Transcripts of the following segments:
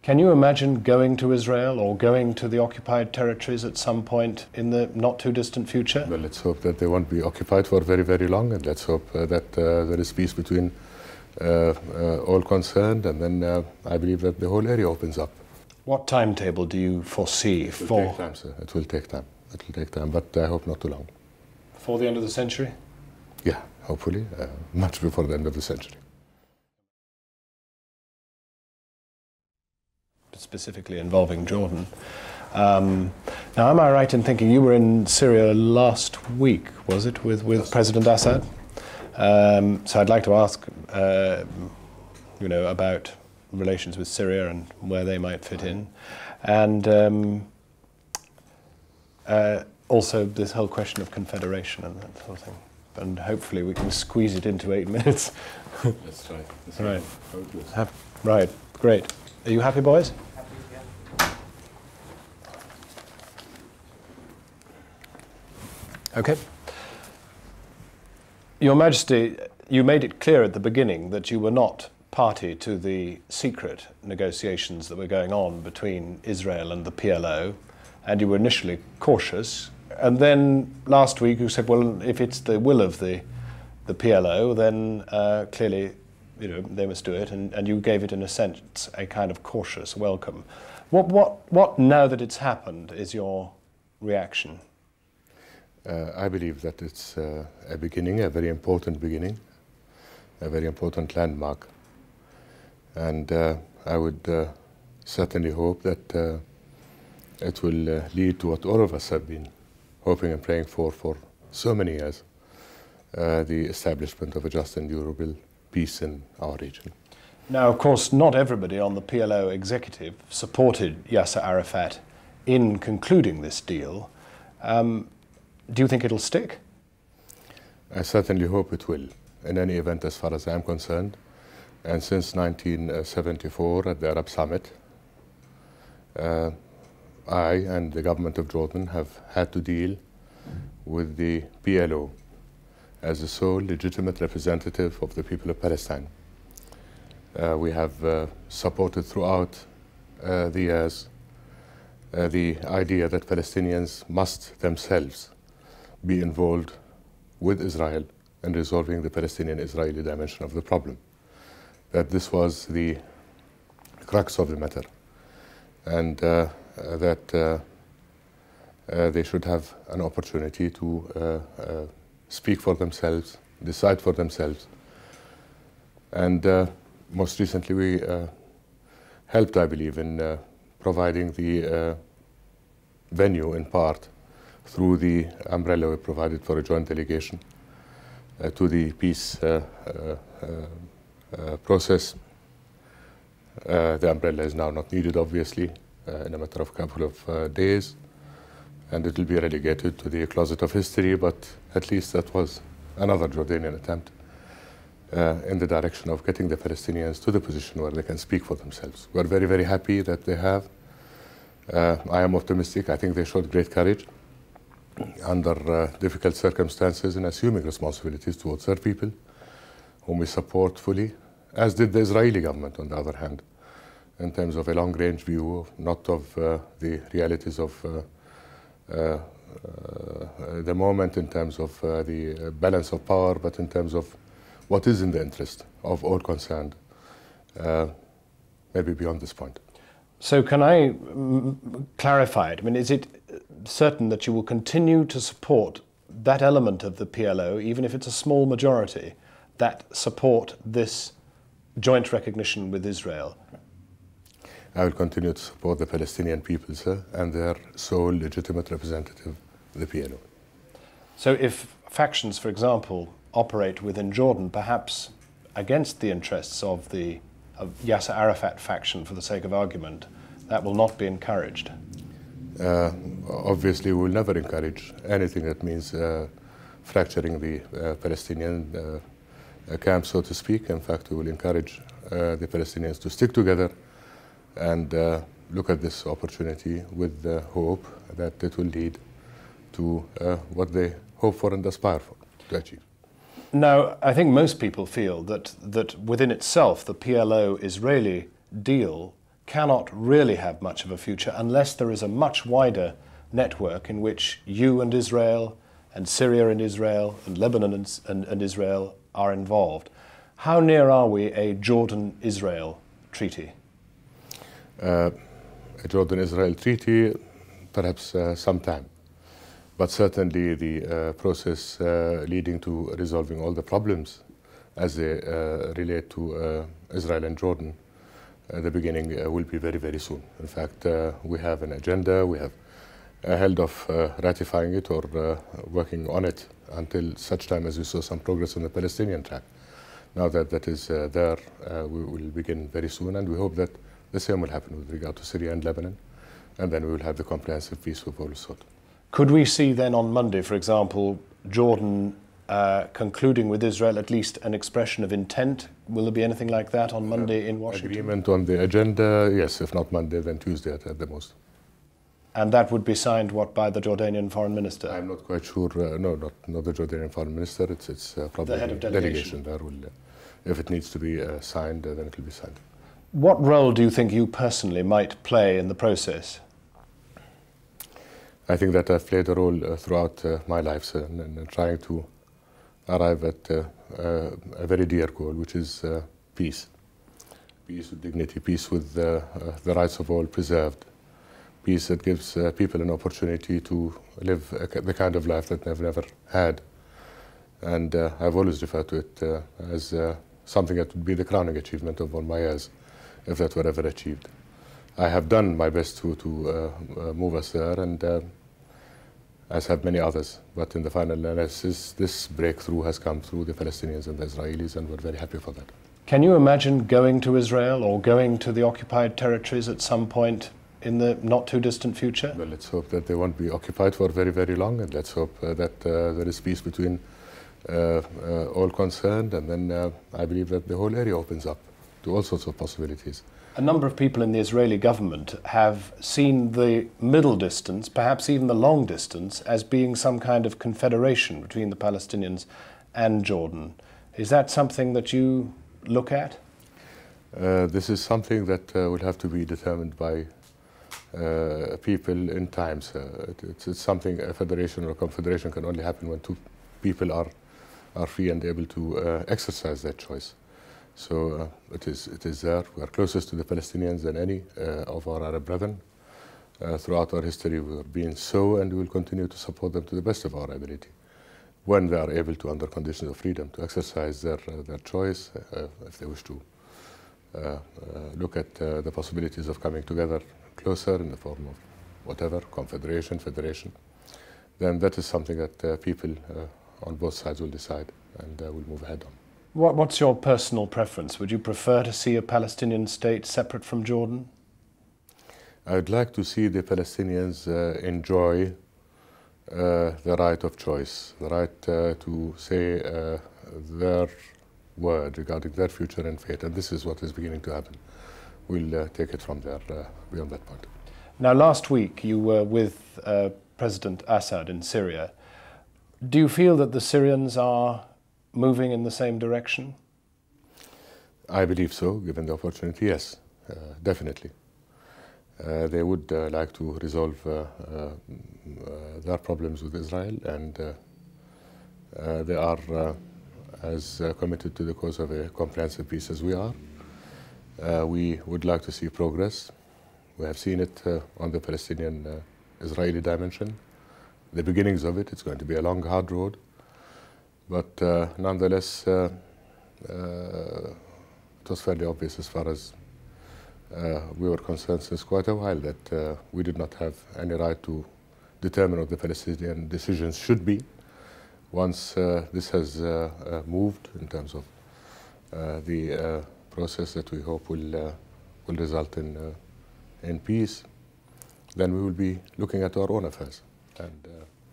Can you imagine going to Israel or going to the occupied territories at some point in the not too distant future? Well, let's hope that they won't be occupied for very, very long, and let's hope that there is peace between all concerned, and then I believe that the whole area opens up. What timetable do you foresee It will take time, sir. It will take time. It will take time, but I hope not too long. For the end of the century? Yeah, hopefully, much before the end of the century. Specifically involving Jordan. Now, am I right in thinking you were in Syria last week, was it, with President Assad? So I'd like to ask, you know, about relations with Syria and where they might fit in, and also this whole question of confederation and that sort of thing. And hopefully we can squeeze it into 8 minutes. Let's try. Right. Right. Great. Are you happy, boys? Happy, yeah. Okay. Your Majesty, you made it clear at the beginning that you were not party to the secret negotiations that were going on between Israel and the PLO, and you were initially cautious. And then last week you said, well, if it's the will of the PLO, then clearly, you know, they must do it, and you gave it, in a sense, a kind of cautious welcome. What now that it's happened, is your reaction? I believe that it's a beginning, a very important beginning, a very important landmark. And I would certainly hope that it will lead to what all of us have been hoping and praying for so many years, the establishment of a just and durable peace in our region. Now, of course, not everybody on the PLO executive supported Yasser Arafat in concluding this deal. Do you think it'll stick? I certainly hope it will, in any event, as far as I'm concerned. And since 1974 at the Arab Summit, I and the government of Jordan have had to deal with the PLO as the sole legitimate representative of the people of Palestine. We have supported throughout the years the idea that Palestinians must themselves be involved with Israel in resolving the Palestinian-Israeli dimension of the problem. That this was the crux of the matter, and that they should have an opportunity to speak for themselves, decide for themselves. And most recently we helped, I believe, in providing the venue in part through the umbrella we provided for a joint delegation to the peace process. The umbrella is now not needed, obviously, in a matter of a couple of days, and it will be relegated to the closet of history, but at least that was another Jordanian attempt in the direction of getting the Palestinians to the position where they can speak for themselves. We're very, very happy that they have. I am optimistic. I think they showed great courage under difficult circumstances in assuming responsibilities towards their people, whom we support fully, as did the Israeli government, on the other hand, in terms of a long-range view, not of the realities of the moment in terms of the balance of power, but in terms of what is in the interest of all concerned, maybe beyond this point. So can I clarify it? I mean, is it certain that you will continue to support that element of the PLO, even if it's a small majority, that support this joint recognition with Israel? I will continue to support the Palestinian people, sir, and their sole legitimate representative, the PLO. So if factions, for example, operate within Jordan, perhaps against the interests of the Yasser Arafat faction, for the sake of argument, that will not be encouraged? Obviously, we will never encourage anything that means fracturing the Palestinian camp, so to speak. In fact, we will encourage the Palestinians to stick together and look at this opportunity with the hope that it will lead to what they hope for and aspire for to achieve. Now, I think most people feel that within itself, the PLO-Israeli deal cannot really have much of a future unless there is a much wider network in which you and Israel and Syria and Israel and Lebanon and Israel are involved. How near are we a Jordan-Israel treaty? A Jordan-Israel treaty, perhaps sometime. But certainly the process leading to resolving all the problems as they relate to Israel and Jordan, the beginning will be very, very soon. In fact, we have an agenda. We have held off ratifying it or working on it until such time as we saw some progress on the Palestinian track. Now that that is there, we will begin very soon, and we hope that the same will happen with regard to Syria and Lebanon, and then we will have the comprehensive peace we've always sought. Could we see then on Monday, for example, Jordan concluding with Israel at least an expression of intent? Will there be anything like that on Monday in Washington? Agreement on the agenda, yes, if not Monday, then Tuesday at the most. And that would be signed, what, by the Jordanian foreign minister? I'm not quite sure. No, not the Jordanian foreign minister. It's probably the head of delegation. There will, if it needs to be signed, then it will be signed. What role do you think you personally might play in the process? I think that I've played a role throughout my life in trying to arrive at a very dear goal, which is peace. Peace with dignity, peace with the rights of all preserved. Peace that gives people an opportunity to live the kind of life that they've never had. And I've always referred to it as something that would be the crowning achievement of all my years, if that were ever achieved. I have done my best to move us there, and as have many others. But in the final analysis, this breakthrough has come through the Palestinians and the Israelis, and we're very happy for that. Can you imagine going to Israel or going to the occupied territories at some point in the not too distant future? Well, let's hope that they won't be occupied for very, very long, and let's hope that there is peace between all concerned, and then I believe that the whole area opens up to all sorts of possibilities. A number of people in the Israeli government have seen the middle distance, perhaps even the long distance, as being some kind of confederation between the Palestinians and Jordan. Is that something that you look at? This is something that will have to be determined by people in time. It's something, a federation or a confederation can only happen when two people are free and able to exercise that choice. So it is there. We are closest to the Palestinians than any of our Arab brethren. Throughout our history we have been so, and we will continue to support them to the best of our ability when they are able to, under conditions of freedom, to exercise their choice, if they wish to look at the possibilities of coming together closer in the form of whatever, confederation, federation, then that is something that people on both sides will decide, and will move ahead on. What's your personal preference? Would you prefer to see a Palestinian state separate from Jordan? I would like to see the Palestinians enjoy the right of choice, the right to say their word regarding their future and fate, and this is what is beginning to happen. We'll take it from there, beyond that point. Now, last week you were with President Assad in Syria. Do you feel that the Syrians are moving in the same direction? I believe so, given the opportunity, yes, definitely. They would like to resolve their problems with Israel, and they are as committed to the cause of a comprehensive peace as we are. We would like to see progress. We have seen it on the Palestinian-Israeli dimension. The beginnings of it, it's going to be a long, hard road. But nonetheless, it was fairly obvious as far as we were concerned since quite a while that we did not have any right to determine what the Palestinian decisions should be. Once this has moved in terms of the process that we hope will result in peace, then we will be looking at our own affairs, and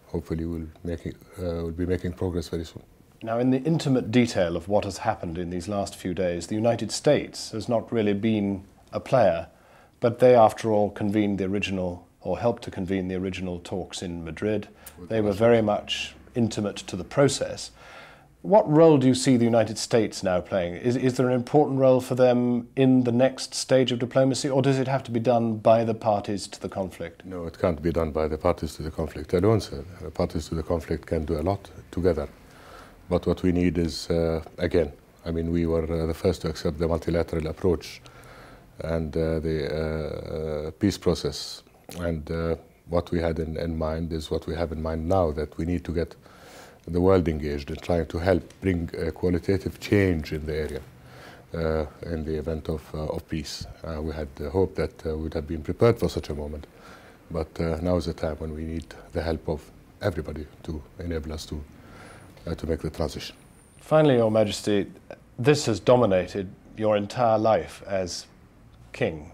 hopefully we'll be making progress very soon. Now, in the intimate detail of what has happened in these last few days, the United States has not really been a player, but they, after all, convened the original, or helped to convene the original talks in Madrid. They were very much intimate to the process. What role do you see the United States now playing? Is there an important role for them in the next stage of diplomacy, or does it have to be done by the parties to the conflict? No, it can't be done by the parties to the conflict alone, sir. The parties to the conflict can do a lot together. But what we need is, again, I mean, we were the first to accept the multilateral approach and the peace process. And what we had in mind is what we have in mind now, that we need to get the world engaged in trying to help bring a qualitative change in the area in the event of peace. We had hoped that we would have been prepared for such a moment, but now is the time when we need the help of everybody to enable us to make the transition. Finally, Your Majesty, this has dominated your entire life as king.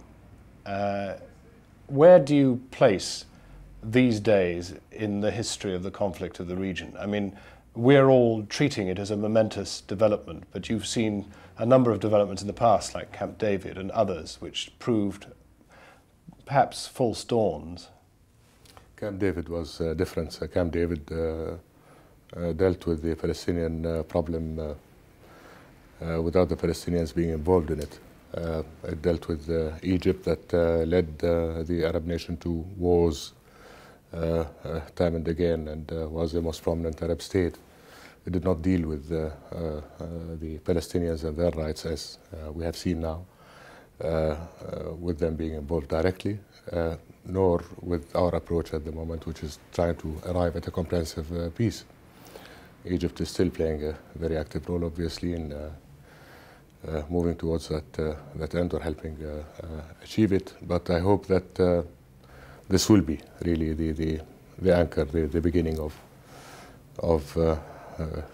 Where do you place these days in the history of the conflict of the region? I mean, we're all treating it as a momentous development, but you've seen a number of developments in the past, like Camp David and others, which proved perhaps false dawns. Camp David was different. Camp David dealt with the Palestinian problem without the Palestinians being involved in it. It dealt with Egypt that led the Arab nation to wars time and again, and was the most prominent Arab state. It did not deal with the Palestinians and their rights, as we have seen now, with them being involved directly, nor with our approach at the moment, which is trying to arrive at a comprehensive peace. Egypt is still playing a very active role, obviously, in moving towards that end, or helping achieve it. But I hope that this will be really the anchor, the beginning of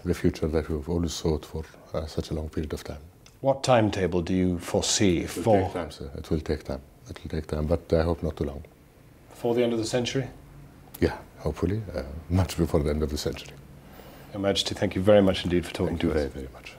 the future that we've always sought for such a long period of time. What timetable do you foresee for? It will take time, sir. It will take time. It will take time, but I hope not too long. For the end of the century? Yeah, hopefully, much before the end of the century. Your Majesty, thank you very much indeed for talking to us. Thank you very, very much.